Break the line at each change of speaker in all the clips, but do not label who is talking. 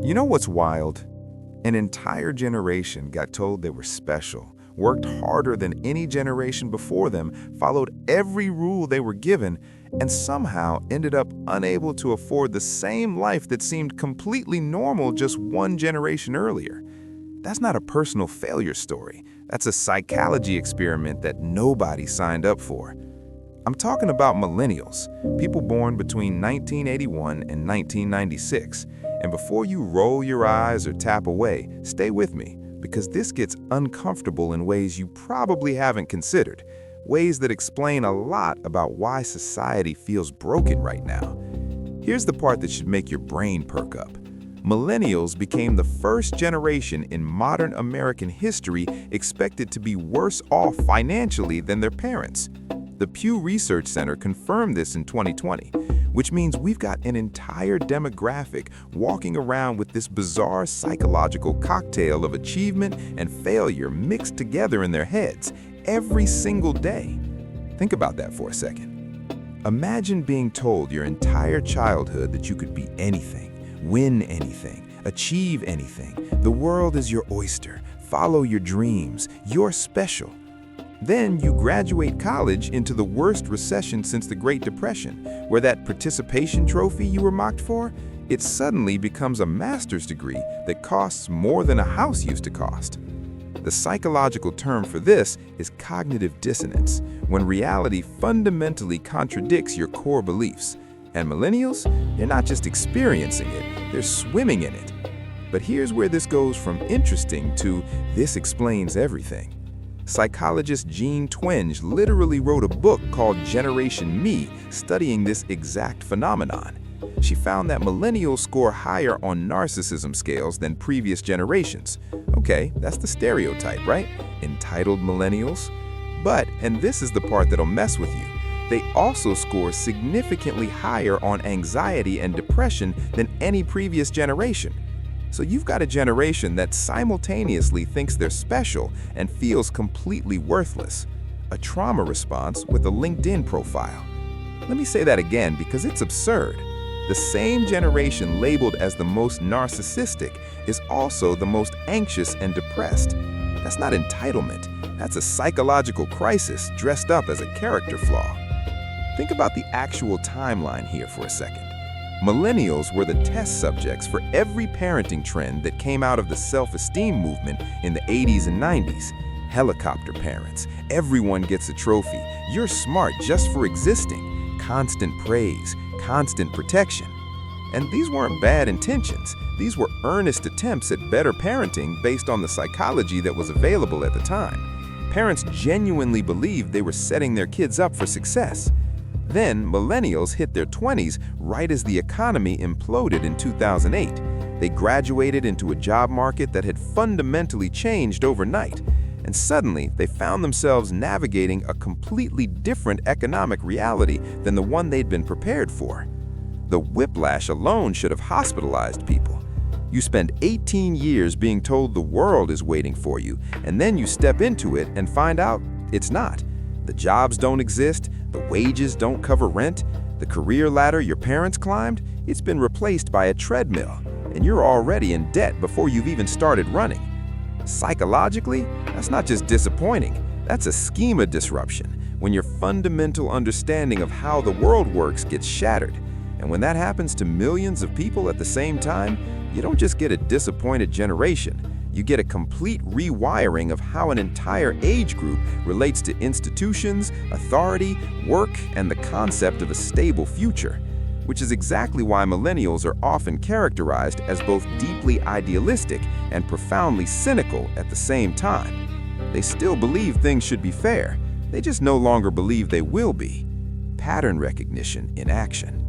You know what's wild? An entire generation got told they were special, worked harder than any generation before them, followed every rule they were given, and somehow ended up unable to afford the same life that seemed completely normal just one generation earlier. That's not a personal failure story. That's a psychology experiment that nobody signed up for. I'm talking about millennials, people born between 1981 and 1996. And before you roll your eyes or tap away, stay with me, because this gets uncomfortable in ways you probably haven't considered, ways that explain a lot about why society feels broken right now. Here's the part that should make your brain perk up. Millennials became the first generation in modern American history expected to be worse off financially than their parents. The Pew Research Center confirmed this in 2020, which means we've got an entire demographic walking around with this bizarre psychological cocktail of achievement and failure mixed together in their heads every single day. Think about that for a second. Imagine being told your entire childhood that you could be anything, win anything, achieve anything. The world is your oyster. Follow your dreams. You're special. Then you graduate college into the worst recession since the Great Depression, where that participation trophy you were mocked for, it suddenly becomes a master's degree that costs more than a house used to cost. The psychological term for this is cognitive dissonance, when reality fundamentally contradicts your core beliefs. And millennials, they're not just experiencing it, they're swimming in it. But here's where this goes from interesting to this explains everything. Psychologist Jean Twenge literally wrote a book called Generation Me, studying this exact phenomenon. She found that millennials score higher on narcissism scales than previous generations. Okay, that's the stereotype, right? Entitled millennials. But, and this is the part that'll mess with you, they also score significantly higher on anxiety and depression than any previous generation. So you've got a generation that simultaneously thinks they're special and feels completely worthless. A trauma response with a LinkedIn profile. Let me say that again because it's absurd. The same generation labeled as the most narcissistic is also the most anxious and depressed. That's not entitlement. That's a psychological crisis dressed up as a character flaw. Think about the actual timeline here for a second. Millennials were the test subjects for every parenting trend that came out of the self-esteem movement in the 80s and 90s. Helicopter parents, everyone gets a trophy, you're smart just for existing, constant praise, constant protection. And these weren't bad intentions, these were earnest attempts at better parenting based on the psychology that was available at the time. Parents genuinely believed they were setting their kids up for success. Then, millennials hit their 20s right as the economy imploded in 2008. They graduated into a job market that had fundamentally changed overnight, and suddenly they found themselves navigating a completely different economic reality than the one they'd been prepared for. The whiplash alone should have hospitalized people. You spend 18 years being told the world is waiting for you, and then you step into it and find out it's not. The jobs don't exist, the wages don't cover rent, the career ladder your parents climbed, it's been replaced by a treadmill, and you're already in debt before you've even started running. Psychologically, that's not just disappointing, that's a schema disruption, when your fundamental understanding of how the world works gets shattered. And when that happens to millions of people at the same time, you don't just get a disappointed generation. You get a complete rewiring of how an entire age group relates to institutions, authority, work, and the concept of a stable future, which is exactly why millennials are often characterized as both deeply idealistic and profoundly cynical at the same time. They still believe things should be fair, they just no longer believe they will be. Pattern recognition in action.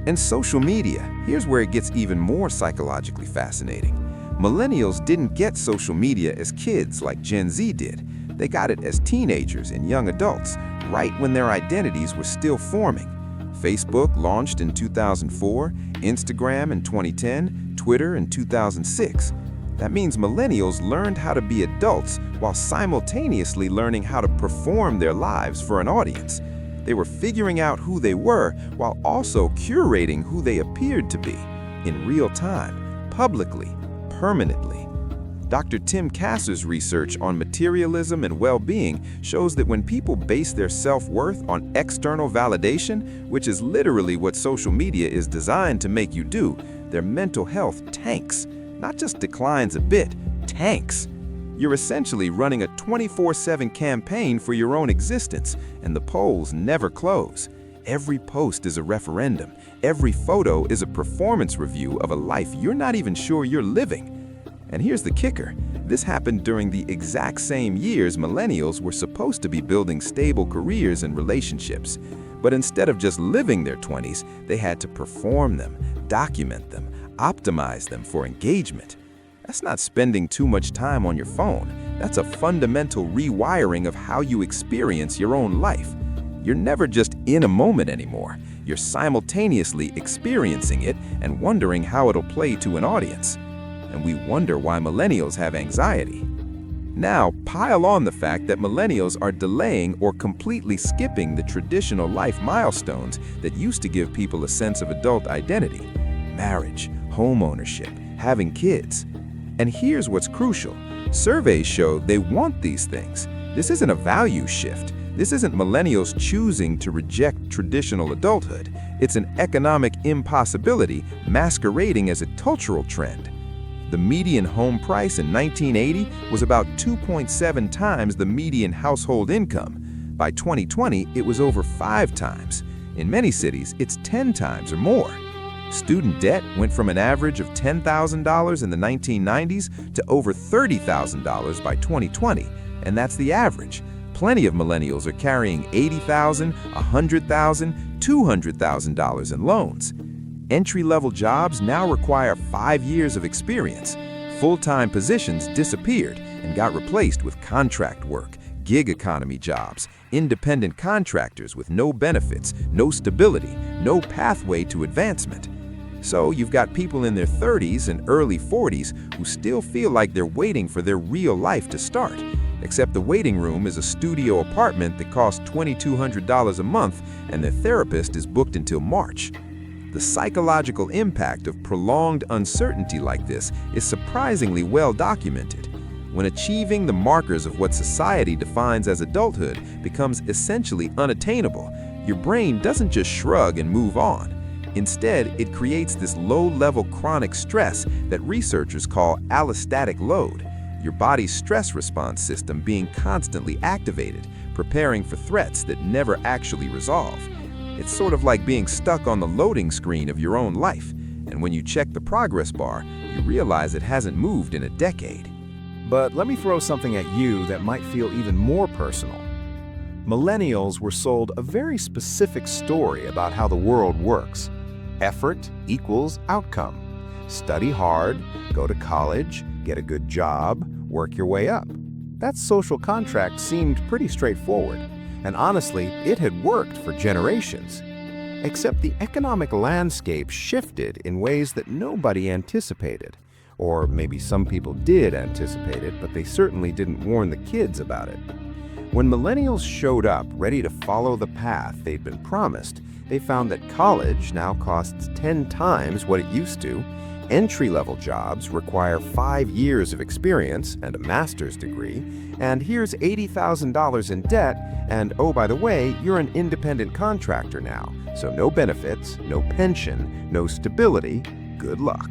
And social media, here's where it gets even more psychologically fascinating. Millennials didn't get social media as kids like Gen Z did. They got it as teenagers and young adults, right when their identities were still forming. Facebook launched in 2004, Instagram in 2010, Twitter in 2006. That means millennials learned how to be adults while simultaneously learning how to perform their lives for an audience. They were figuring out who they were while also curating who they appeared to be in real time. publicly, permanently. Dr. Tim Kasser's research on materialism and well-being shows that when people base their self-worth on external validation, which is literally what social media is designed to make you do, their mental health tanks. Not just declines a bit, tanks. You're essentially running a 24/7 campaign for your own existence, and the polls never close. Every post is a referendum. Every photo is a performance review of a life you're not even sure you're living. And here's the kicker. This happened during the exact same years millennials were supposed to be building stable careers and relationships. But instead of just living their 20s, they had to perform them, document them, optimize them for engagement. That's not spending too much time on your phone. That's a fundamental rewiring of how you experience your own life. You're never just in a moment anymore. You're simultaneously experiencing it and wondering how it'll play to an audience. And we wonder why millennials have anxiety. Now, pile on the fact that millennials are delaying or completely skipping the traditional life milestones that used to give people a sense of adult identity: marriage, home ownership, having kids. And here's what's crucial. Surveys show they want these things. This isn't a value shift. This isn't millennials choosing to reject traditional adulthood. It's an economic impossibility masquerading as a cultural trend. The median home price in 1980 was about 2.7 times the median household income. By 2020, it was over 5 times. In many cities, it's 10 times or more. Student debt went from an average of $10,000 in the 1990s to over $30,000 by 2020, and that's the average. Plenty of millennials are carrying $80,000, $100,000, $200,000 in loans. Entry-level jobs now require 5 years of experience. Full-time positions disappeared and got replaced with contract work, gig economy jobs, independent contractors with no benefits, no stability, no pathway to advancement. So you've got people in their 30s and early 40s who still feel like they're waiting for their real life to start, except the waiting room is a studio apartment that costs $2,200 a month and their therapist is booked until March. The psychological impact of prolonged uncertainty like this is surprisingly well documented. When achieving the markers of what society defines as adulthood becomes essentially unattainable, your brain doesn't just shrug and move on. Instead, it creates this low-level chronic stress that researchers call allostatic load, your body's stress response system being constantly activated, preparing for threats that never actually resolve. It's sort of like being stuck on the loading screen of your own life, and when you check the progress bar, you realize it hasn't moved in a decade.
But let me throw something at you that might feel even more personal. Millennials were sold a very specific story about how the world works. Effort equals outcome. Study hard, go to college, get a good job, work your way up. That social contract seemed pretty straightforward. And honestly, it had worked for generations. Except the economic landscape shifted in ways that nobody anticipated. Or maybe some people did anticipate it, but they certainly didn't warn the kids about it. When millennials showed up ready to follow the path they'd been promised, they found that college now costs 10 times what it used to. Entry-level jobs require 5 years of experience and a master's degree, and here's $80,000 in debt, and oh, by the way, you're an independent contractor now, so no benefits, no pension, no stability, good luck.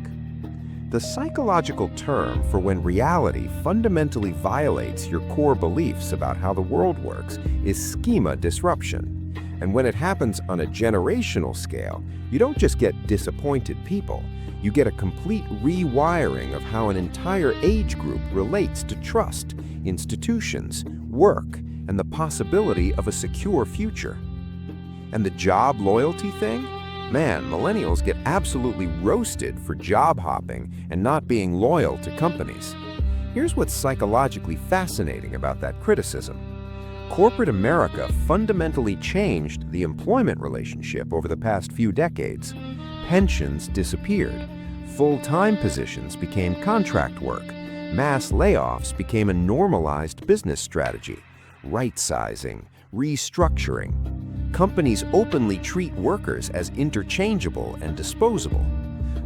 The psychological term for when reality fundamentally violates your core beliefs about how the world works is schema disruption. And when it happens on a generational scale, you don't just get disappointed people. You get a complete rewiring of how an entire age group relates to trust, institutions, work, and the possibility of a secure future. And the job loyalty thing? Man, millennials get absolutely roasted for job hopping and not being loyal to companies. Here's what's psychologically fascinating about that criticism. Corporate America fundamentally changed the employment relationship over the past few decades. Pensions disappeared. Full-time positions became contract work. Mass layoffs became a normalized business strategy. Right-sizing, restructuring. Companies openly treat workers as interchangeable and disposable.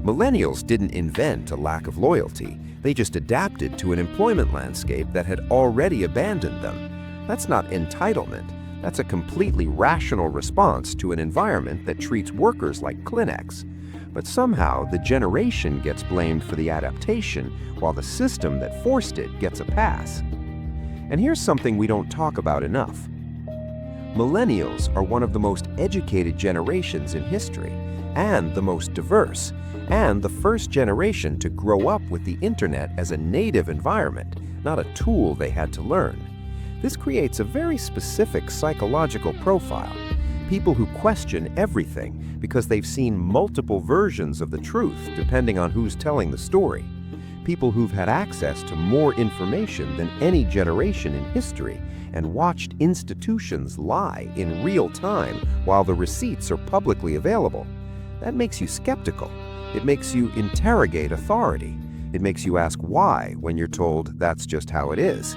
Millennials didn't invent a lack of loyalty. They just adapted to an employment landscape that had already abandoned them. That's not entitlement. That's a completely rational response to an environment that treats workers like Kleenex. But somehow, the generation gets blamed for the adaptation, while the system that forced it gets a pass. And here's something we don't talk about enough. Millennials are one of the most educated generations in history, and the most diverse, and the first generation to grow up with the internet as a native environment, not a tool they had to learn. This creates a very specific psychological profile. People who question everything because they've seen multiple versions of the truth depending on who's telling the story. People who've had access to more information than any generation in history and watched institutions lie in real time while the receipts are publicly available. That makes you skeptical. It makes you interrogate authority. It makes you ask why when you're told that's just how it is.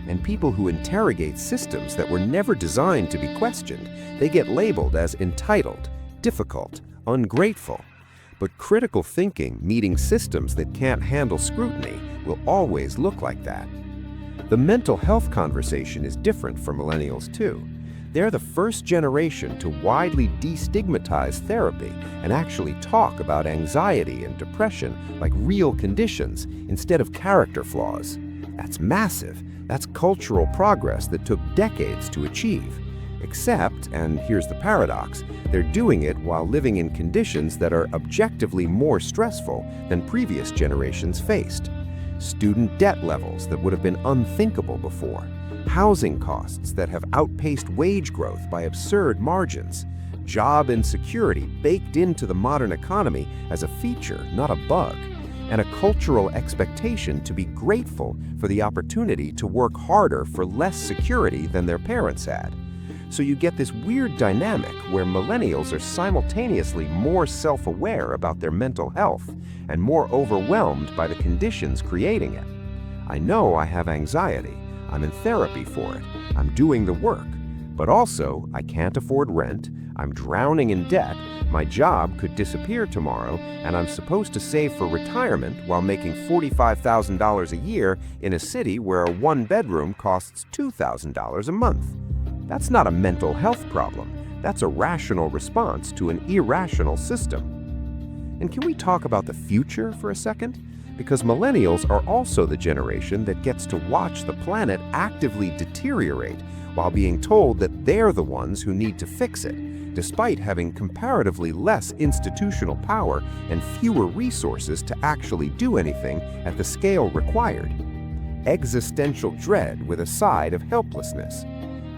And people who interrogate systems that were never designed to be questioned, they get labeled as entitled, difficult, ungrateful. But critical thinking meeting systems that can't handle scrutiny will always look like that. The mental health conversation is different for millennials too. They're the first generation to widely destigmatize therapy and actually talk about anxiety and depression like real conditions instead of character flaws. That's massive. That's cultural progress that took decades to achieve. Except, and here's the paradox, they're doing it while living in conditions that are objectively more stressful than previous generations faced. Student debt levels that would have been unthinkable before. Housing costs that have outpaced wage growth by absurd margins. Job insecurity baked into the modern economy as a feature, not a bug. And a cultural expectation to be grateful for the opportunity to work harder for less security than their parents had. So you get this weird dynamic where millennials are simultaneously more self-aware about their mental health and more overwhelmed by the conditions creating it. I know I have anxiety. I'm in therapy for it. I'm doing the work. But also, I can't afford rent. I'm drowning in debt. My job could disappear tomorrow, and I'm supposed to save for retirement while making $45,000 a year in a city where a one-bedroom costs $2,000 a month. That's not a mental health problem. That's a rational response to an irrational system. And can we talk about the future for a second? Because millennials are also the generation that gets to watch the planet actively deteriorate while being told that they're the ones who need to fix it, despite having comparatively less institutional power and fewer resources to actually do anything at the scale required. Existential dread with a side of helplessness.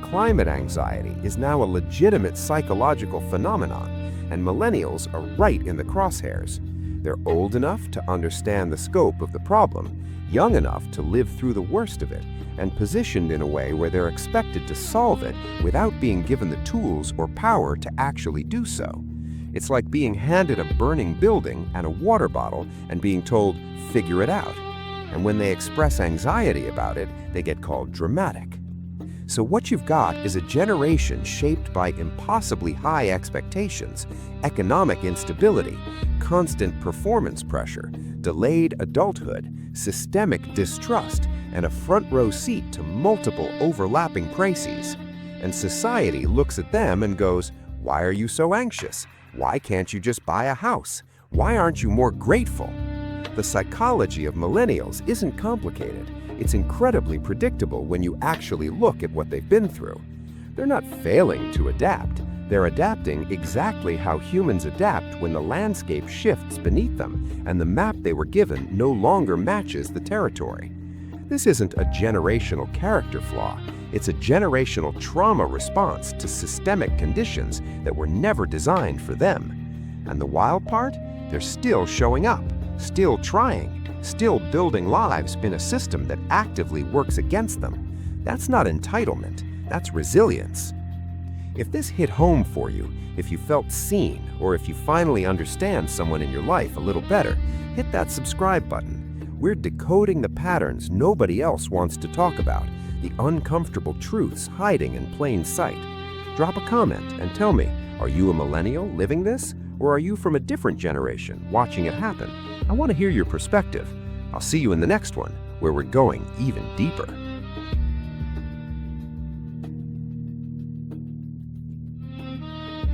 Climate anxiety is now a legitimate psychological phenomenon, and millennials are right in the crosshairs. They're old enough to understand the scope of the problem, young enough to live through the worst of it, and positioned in a way where they're expected to solve it without being given the tools or power to actually do so. It's like being handed a burning building and a water bottle and being told, figure it out. And when they express anxiety about it, they get called dramatic. So what you've got is a generation shaped by impossibly high expectations, economic instability, constant performance pressure, delayed adulthood, systemic distrust, and a front-row seat to multiple overlapping crises. And society looks at them and goes, why are you so anxious? Why can't you just buy a house? Why aren't you more grateful? The psychology of millennials isn't complicated. It's incredibly predictable when you actually look at what they've been through. They're not failing to adapt. They're adapting exactly how humans adapt when the landscape shifts beneath them and the map they were given no longer matches the territory. This isn't a generational character flaw. It's a generational trauma response to systemic conditions that were never designed for them. And the wild part? They're still showing up, still trying, still building lives in a system that actively works against them. That's not entitlement, that's resilience. If this hit home for you, if you felt seen, or if you finally understand someone in your life a little better, hit that subscribe button. We're decoding the patterns nobody else wants to talk about, the uncomfortable truths hiding in plain sight. Drop a comment and tell me, are you a millennial living this? Or are you from a different generation watching it happen? I want to hear your perspective. I'll see you in the next one, where we're going even deeper.